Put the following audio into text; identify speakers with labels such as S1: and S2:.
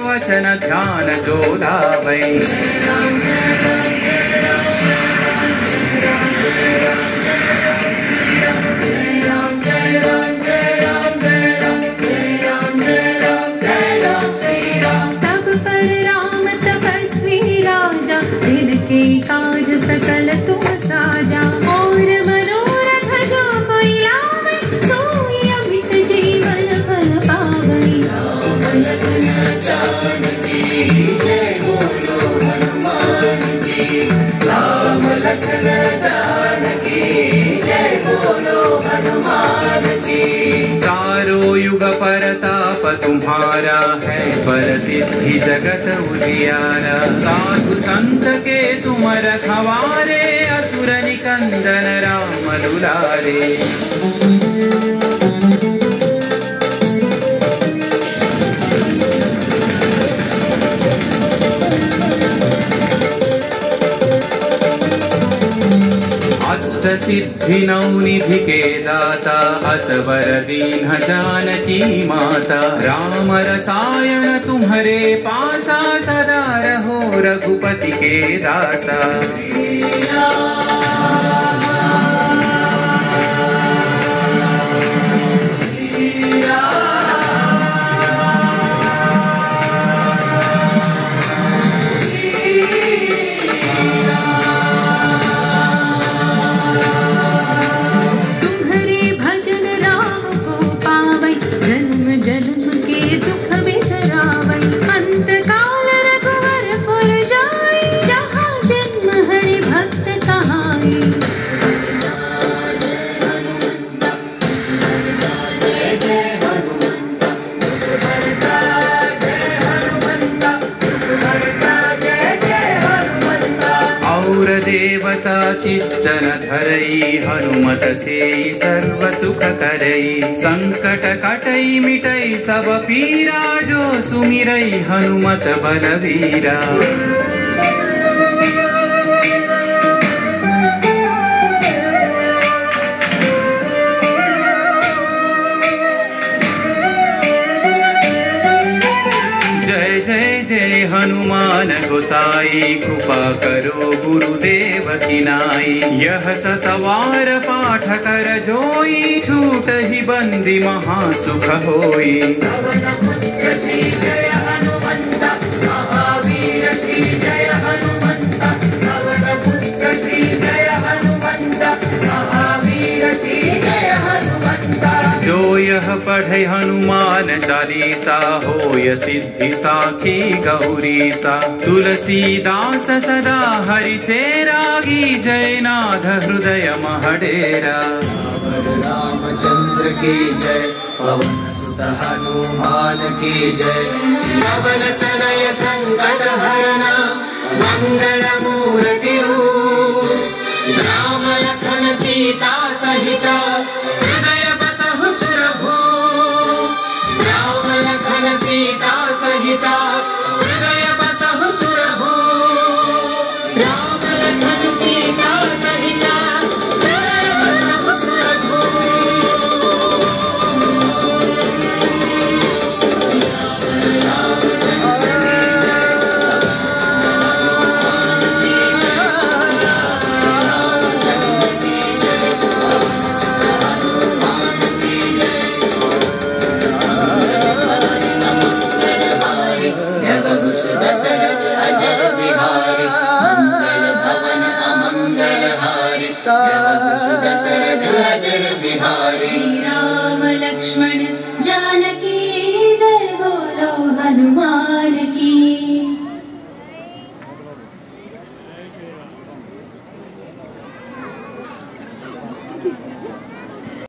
S1: वचन ध्यान जो लावै।
S2: तब पर राम तपस्वी राजा, दिल के काज सकल तुम साजा। और मनोरथ जो कोई लावे, सोई अमित जीवन फल पावै। राम लखन जानकी जय बोलो हनुमान की। राम लखन जानकी जय बोलो हनुमान की।
S1: चारों युग परताप तुम्हारा है, पर सिद्धि जगत उजियारा। साधु संत के तुम रखवारे, असुर निकंदन राम दुलारे। अष्ट सिद्धि नवनिधि के दाता, असवर दीन जानकी माता। राम रसायन तुम्हारे पासा, सदा रहो रघुपति के दासा। देवता चित्तन धरई, हनुमत से सर्व सुख करई। संकट कटई मिटई सब पीरा, जो सुमिरई हनुमत बलवीरा। हनुमान गोसाई, कृपा करो गुरुदेव की नाई। यह सतवार पाठ कर जोई, छूट ही बंदी महासुख होई।
S2: पवन पुत्र श्री जय हनुमंत, महावीर श्री जय हनुमंत। पवन पुत्र श्री जय हनुमंत, महावीर श्री जय हनुमंत।
S1: जो यह पढ़े हनुमान चालीसा, होय सिद्धि साखी गौरीसा। तुलसीदास सदा हरि चेरागी, जय नाथ हृदय महडेरा।
S3: रामचंद्र की जय, पवन सुत हनुमान की जय। सियावर तनय संकट हरना, मंगल मूर्ति रूप। राम लखन सीता सहित, हृदय बसहु सुरभूप। राम लखन सीता सहित, हृदय बसहु सुरभूप। राम लखन सीता सहित, हृदय बसहु सुरभूप।
S2: दशरथ अजर बिहारी, मंगल भवन अमंगल हारी। दशरथ अजर बिहारी। राम लक्ष्मण जानकी जय बोलो हनुमान की।